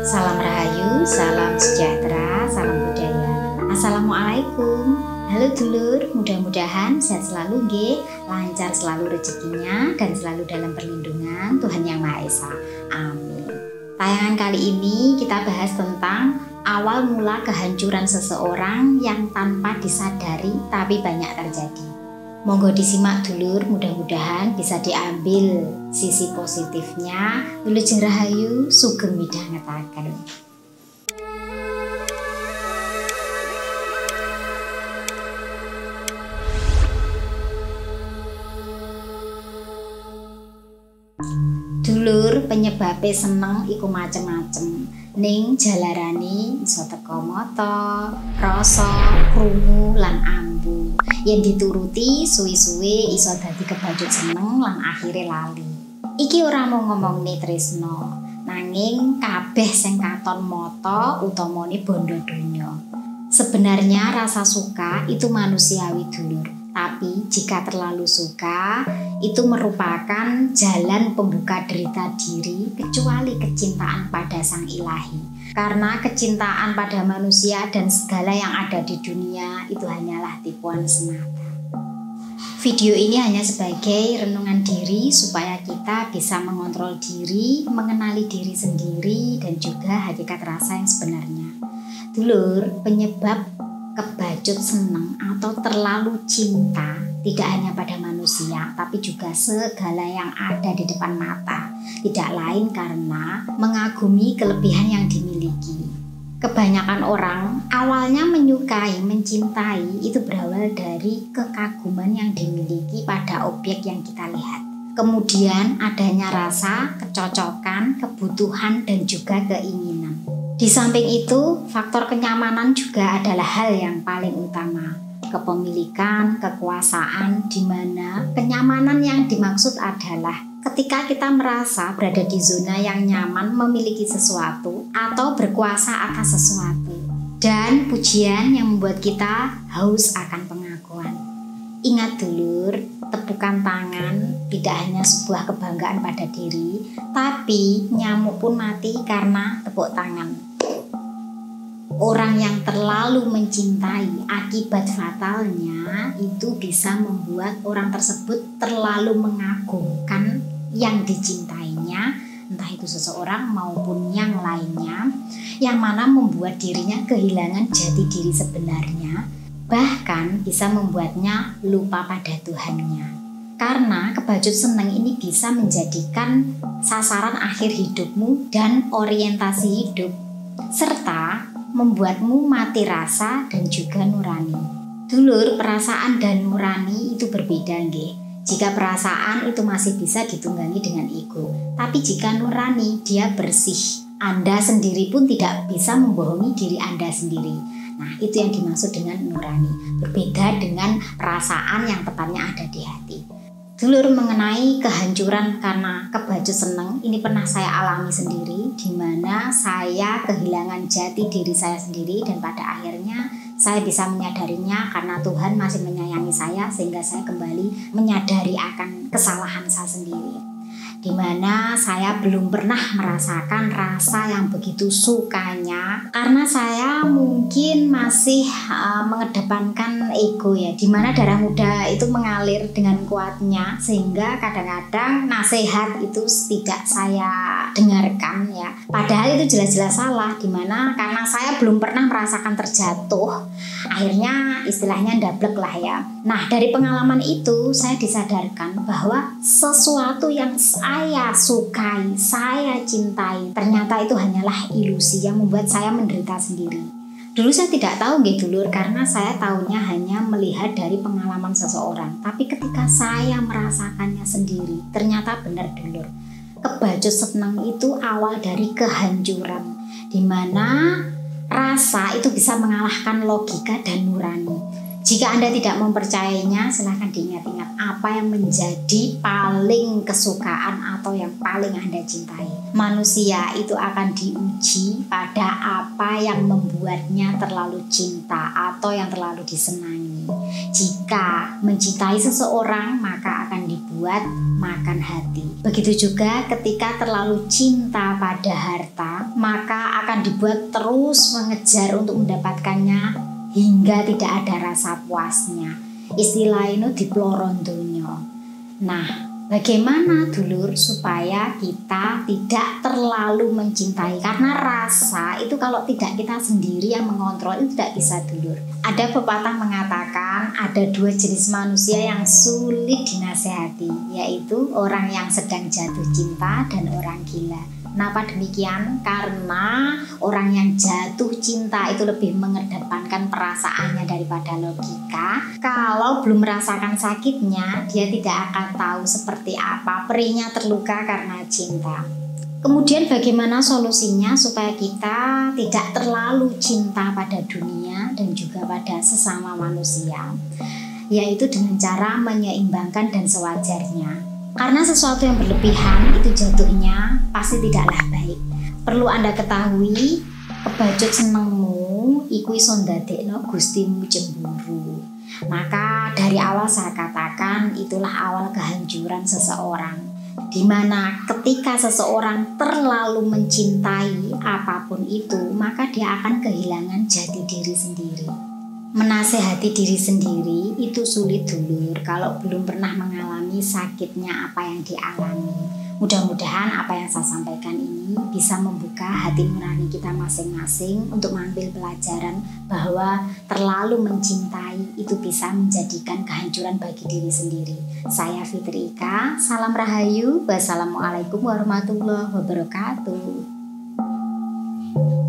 Salam Rahayu, salam sejahtera, salam budaya. Assalamualaikum. Halo dulur, mudah-mudahan sehat selalu nggih, lancar selalu rezekinya dan selalu dalam perlindungan Tuhan Yang Maha Esa. Amin. Tayangan kali ini kita bahas tentang awal mula kehancuran seseorang yang tanpa disadari tapi banyak terjadi. Monggo disimak dulur, mudah-mudahan bisa diambil sisi positifnya. Wilujeng Rahayu, sugeng midhangetaken. Dulur, penyebabnya seneng iku macem-macem. Ning jalarani iso teko mata, rasa, krungu lan ambu. Yen dituruti suwi-suwi iso dadi kebacut seneng lan akhire lali. Iki ora mung ngomongne tresno, nanging kabeh sing katon mata utamane bondo donya. Sebenarnya rasa suka itu manusiawi dulur, tapi jika terlalu suka itu merupakan jalan pembuka derita diri kecuali kecintaan pada Sang Ilahi. Karena kecintaan pada manusia dan segala yang ada di dunia itu hanyalah tipuan semata. Video ini hanya sebagai renungan diri supaya kita bisa mengontrol diri, mengenali diri sendiri dan juga hakikat rasa yang sebenarnya. Dulur, penyebab kebacut seneng atau terlalu cinta tidak hanya pada manusia tapi juga segala yang ada di depan mata, tidak lain karena mengagumi kelebihan yang dimiliki. Kebanyakan orang awalnya menyukai, mencintai itu berawal dari kekaguman yang dimiliki pada objek yang kita lihat. Kemudian adanya rasa, kecocokan, kebutuhan dan juga keinginan. Di samping itu, faktor kenyamanan juga adalah hal yang paling utama. Kepemilikan, kekuasaan, di mana kenyamanan yang dimaksud adalah ketika kita merasa berada di zona yang nyaman memiliki sesuatu atau berkuasa atas sesuatu. Dan pujian yang membuat kita haus akan pengakuan. Ingat dulur, tepukan tangan tidak hanya sebuah kebanggaan pada diri, tapi nyamuk pun mati karena tepuk tangan. Orang yang terlalu mencintai, akibat fatalnya itu bisa membuat orang tersebut terlalu mengagumkan yang dicintainya, entah itu seseorang maupun yang lainnya, yang mana membuat dirinya kehilangan jati diri sebenarnya, bahkan bisa membuatnya lupa pada Tuhannya. Karena kebacut seneng ini bisa menjadikan sasaran akhir hidupmu dan orientasi hidup, serta membuatmu mati rasa dan juga nurani. Dulur, perasaan dan nurani itu berbeda nggih. Jika perasaan itu masih bisa ditunggangi dengan ego, tapi jika nurani dia bersih. Anda sendiri pun tidak bisa membohongi diri Anda sendiri. Nah, itu yang dimaksud dengan nurani. Berbeda dengan perasaan yang tepatnya ada di hati. Dulur, mengenai kehancuran karena kebacut seneng, ini pernah saya alami sendiri, di mana saya kehilangan jati diri saya sendiri dan pada akhirnya saya bisa menyadarinya karena Tuhan masih menyayangi saya sehingga saya kembali menyadari akan kesalahan saya sendiri. Di mana saya belum pernah merasakan rasa yang begitu sukanya karena saya mungkin masih mengedepankan ego ya, di mana darah muda itu mengalir dengan kuatnya sehingga kadang-kadang nasihat itu tidak saya dengarkan ya, padahal itu jelas-jelas salah, di mana karena saya belum pernah merasakan terjatuh akhirnya istilahnya ndablek lah ya. Nah, dari pengalaman itu saya disadarkan bahwa sesuatu yang saya sukai, saya cintai, ternyata itu hanyalah ilusi yang membuat saya menderita sendiri. Dulu saya tidak tahu nggih dulur, karena saya tahunya hanya melihat dari pengalaman seseorang. Tapi ketika saya merasakannya sendiri, ternyata benar dulur. Kebacut seneng itu awal dari kehancuran, di mana rasa itu bisa mengalahkan logika dan nurani. Jika Anda tidak mempercayainya, silahkan diingat-ingat apa yang menjadi paling kesukaan atau yang paling Anda cintai. Manusia itu akan diuji pada apa yang membuatnya terlalu cinta atau yang terlalu disenangi. Jika mencintai seseorang, maka akan dibuat makan hati. Begitu juga ketika terlalu cinta pada harta, maka dibuat terus mengejar untuk mendapatkannya hingga tidak ada rasa puasnya. Istilah ini diploron donya. Nah, bagaimana dulur supaya kita tidak terlalu mencintai? Karena rasa itu kalau tidak kita sendiri yang mengontrol itu tidak bisa dulur. Ada pepatah mengatakan ada dua jenis manusia yang sulit dinasehati, yaitu orang yang sedang jatuh cinta dan orang gila. Kenapa demikian? Karena orang yang jatuh cinta itu lebih mengedepankan perasaannya daripada logika. Kalau belum merasakan sakitnya, dia tidak akan tahu seperti apa perihnya terluka karena cinta. Kemudian bagaimana solusinya supaya kita tidak terlalu cinta pada dunia dan juga pada sesama manusia? Yaitu dengan cara menyeimbangkan dan sewajarnya. Karena sesuatu yang berlebihan itu jatuhnya pasti tidaklah baik. Perlu Anda ketahui, kebajut senengmu iku iso ndadekno gustimu cemburu. Maka dari awal saya katakan itulah awal kehancuran seseorang, di mana ketika seseorang terlalu mencintai apapun itu, maka dia akan kehilangan jati diri sendiri. Menasehati diri sendiri itu sulit dulur kalau belum pernah mengalami sakitnya apa yang dialami. Mudah-mudahan apa yang saya sampaikan ini bisa membuka hati nurani kita masing-masing untuk mengambil pelajaran bahwa terlalu mencintai itu bisa menjadikan kehancuran bagi diri sendiri. Saya Fitri Ika, salam rahayu, wassalamualaikum warahmatullahi wabarakatuh.